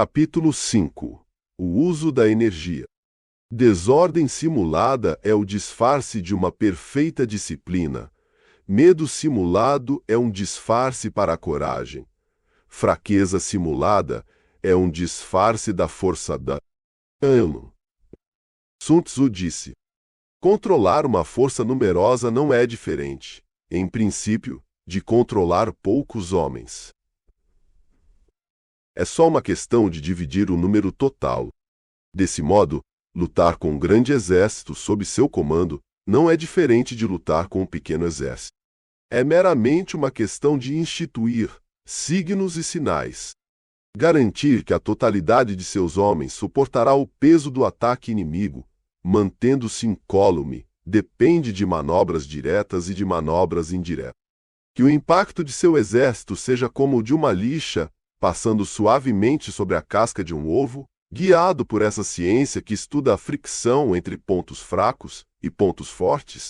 Capítulo 5. O uso da energia. Desordem simulada é o disfarce de uma perfeita disciplina. Medo simulado é um disfarce para a coragem. Fraqueza simulada é um disfarce da força da alma. Sun Tzu disse: controlar uma força numerosa não é diferente, em princípio, de controlar poucos homens. É só uma questão de dividir o número total. Desse modo, lutar com um grande exército sob seu comando não é diferente de lutar com um pequeno exército. É meramente uma questão de instituir signos e sinais. Garantir que a totalidade de seus homens suportará o peso do ataque inimigo, mantendo-se incólume, depende de manobras diretas e de manobras indiretas. Que o impacto de seu exército seja como o de uma lixa passando suavemente sobre a casca de um ovo, guiado por essa ciência que estuda a fricção entre pontos fracos e pontos fortes.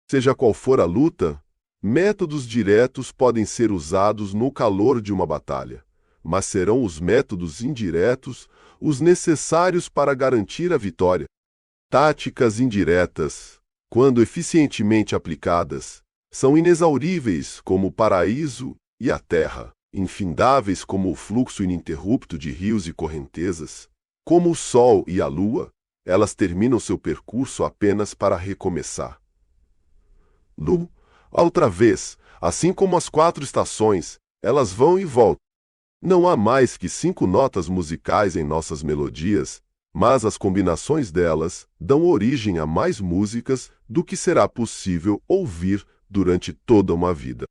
Seja qual for a luta, métodos diretos podem ser usados no calor de uma batalha, mas serão os métodos indiretos os necessários para garantir a vitória. Táticas indiretas, quando eficientemente aplicadas, são inexauríveis como o paraíso e a terra, infindáveis como o fluxo ininterrupto de rios e correntezas, como o sol e a lua, elas terminam seu percurso apenas para recomeçar. Outra vez, assim como as 4 estações, elas vão e voltam. Não há mais que 5 notas musicais em nossas melodias, mas as combinações delas dão origem a mais músicas do que será possível ouvir durante toda uma vida.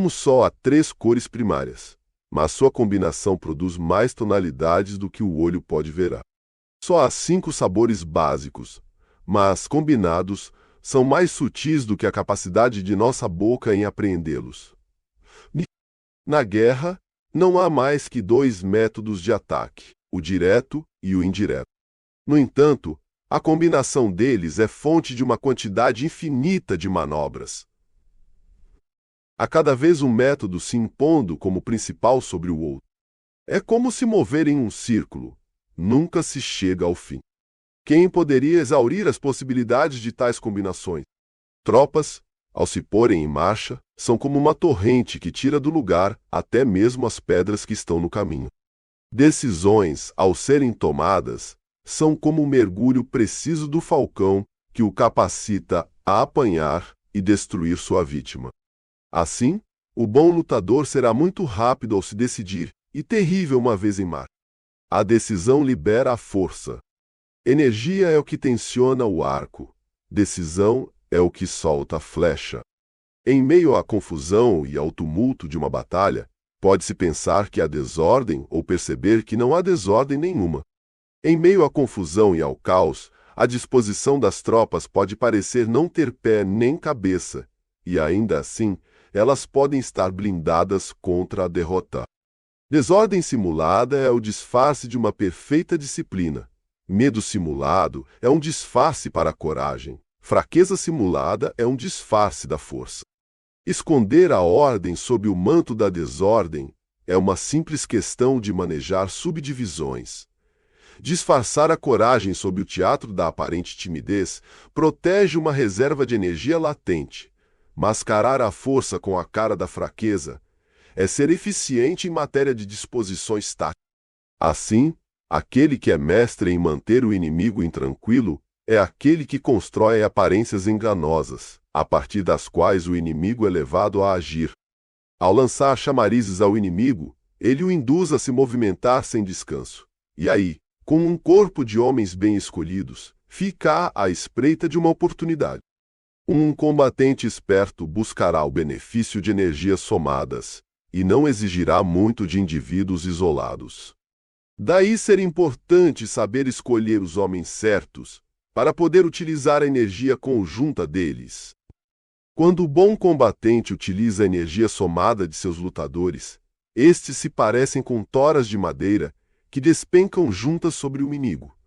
Só há 3 cores primárias, mas sua combinação produz mais tonalidades do que o olho pode ver. Só há 5 sabores básicos, mas combinados são mais sutis do que a capacidade de nossa boca em apreendê-los. Na guerra, não há mais que 2 métodos de ataque, o direto e o indireto. No entanto, a combinação deles é fonte de uma quantidade infinita de manobras. A cada vez um método se impondo como principal sobre o outro. É como se mover em um círculo. Nunca se chega ao fim. Quem poderia exaurir as possibilidades de tais combinações? Tropas, ao se porem em marcha, são como uma torrente que tira do lugar até mesmo as pedras que estão no caminho. Decisões, ao serem tomadas, são como o mergulho preciso do falcão que o capacita a apanhar e destruir sua vítima. Assim, o bom lutador será muito rápido ao se decidir e terrível uma vez em marcha. A decisão libera a força. Energia é o que tensiona o arco. Decisão é o que solta a flecha. Em meio à confusão e ao tumulto de uma batalha, pode-se pensar que há desordem ou perceber que não há desordem nenhuma. Em meio à confusão e ao caos, a disposição das tropas pode parecer não ter pé nem cabeça, e ainda assim, elas podem estar blindadas contra a derrota. Desordem simulada é o disfarce de uma perfeita disciplina. Medo simulado é um disfarce para a coragem. Fraqueza simulada é um disfarce da força. Esconder a ordem sob o manto da desordem é uma simples questão de manejar subdivisões. Disfarçar a coragem sob o teatro da aparente timidez protege uma reserva de energia latente. Mascarar a força com a cara da fraqueza é ser eficiente em matéria de disposições táticas. Assim, aquele que é mestre em manter o inimigo intranquilo é aquele que constrói aparências enganosas, a partir das quais o inimigo é levado a agir. Ao lançar chamarizes ao inimigo, ele o induz a se movimentar sem descanso. E aí, com um corpo de homens bem escolhidos, fica à espreita de uma oportunidade. Um combatente esperto buscará o benefício de energias somadas e não exigirá muito de indivíduos isolados. Daí ser importante saber escolher os homens certos para poder utilizar a energia conjunta deles. Quando o bom combatente utiliza a energia somada de seus lutadores, estes se parecem com toras de madeira que despencam juntas sobre o inimigo,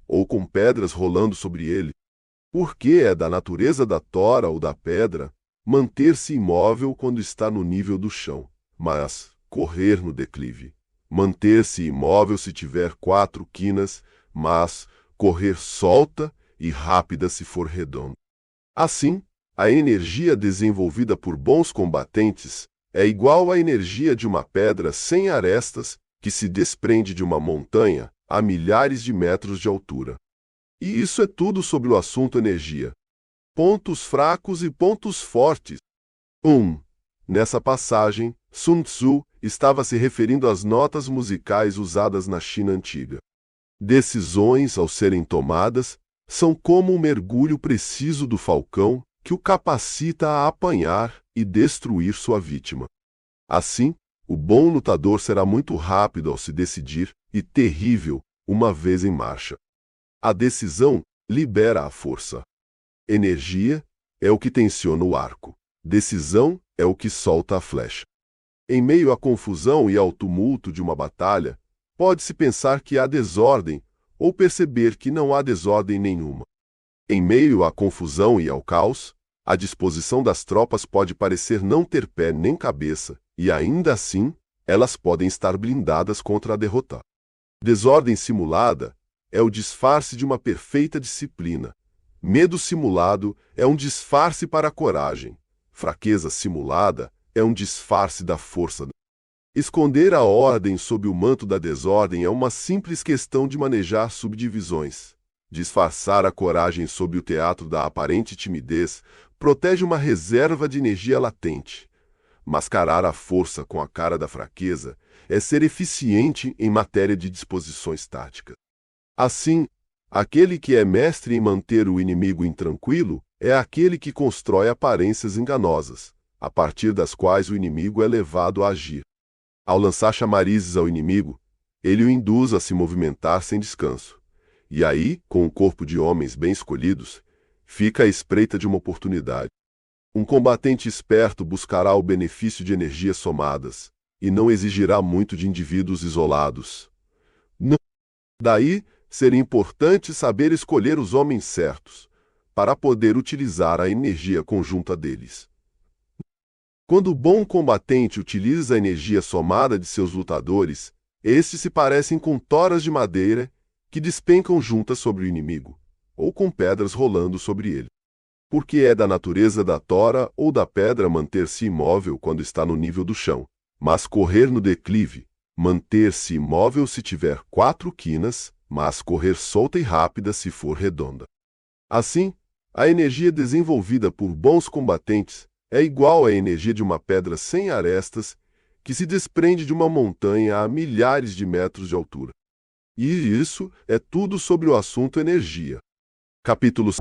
ou com pedras rolando sobre ele. Porque é da natureza da tora ou da pedra manter-se imóvel quando está no nível do chão, mas correr no declive. manter-se imóvel se tiver 4 quinas, mas correr solta e rápida se for redonda. Assim, a energia desenvolvida por bons combatentes é igual à energia de uma pedra sem arestas que se desprende de uma montanha a milhares de metros de altura. E isso é tudo sobre o assunto energia. Pontos fracos e pontos fortes. 1. Nessa passagem, Sun Tzu estava se referindo às notas musicais usadas na China antiga. Decisões, ao serem tomadas, são como um mergulho preciso do falcão que o capacita a apanhar e destruir sua vítima. Assim, o bom lutador será muito rápido ao se decidir e terrível uma vez em marcha. A decisão libera a força. Energia é o que tensiona o arco. Decisão é o que solta a flecha. Em meio à confusão e ao tumulto de uma batalha, pode-se pensar que há desordem ou perceber que não há desordem nenhuma. Em meio à confusão e ao caos, a disposição das tropas pode parecer não ter pé nem cabeça, e ainda assim, elas podem estar blindadas contra a derrota. Desordem simulada é o disfarce de uma perfeita disciplina. Medo simulado é um disfarce para a coragem. Fraqueza simulada é um disfarce da força. Esconder a ordem sob o manto da desordem é uma simples questão de manejar subdivisões. Disfarçar a coragem sob o teatro da aparente timidez protege uma reserva de energia latente. Mascarar a força com a cara da fraqueza é ser eficiente em matéria de disposições táticas. Assim, aquele que é mestre em manter o inimigo intranquilo é aquele que constrói aparências enganosas, a partir das quais o inimigo é levado a agir. Ao lançar chamarizes ao inimigo, ele o induz a se movimentar sem descanso. E aí, com um corpo de homens bem escolhidos, fica à espreita de uma oportunidade. Um combatente esperto buscará o benefício de energias somadas, e não exigirá muito de indivíduos isolados. Daí, seria importante saber escolher os homens certos, para poder utilizar a energia conjunta deles. Quando o bom combatente utiliza a energia somada de seus lutadores, estes se parecem com toras de madeira que despencam juntas sobre o inimigo, ou com pedras rolando sobre ele. Porque é da natureza da tora ou da pedra manter-se imóvel quando está no nível do chão, mas correr no declive, manter-se imóvel se tiver 4 quinas, mas correr solta e rápida se for redonda. Assim, a energia desenvolvida por bons combatentes é igual à energia de uma pedra sem arestas que se desprende de uma montanha a milhares de metros de altura. E isso é tudo sobre o assunto energia. Capítulo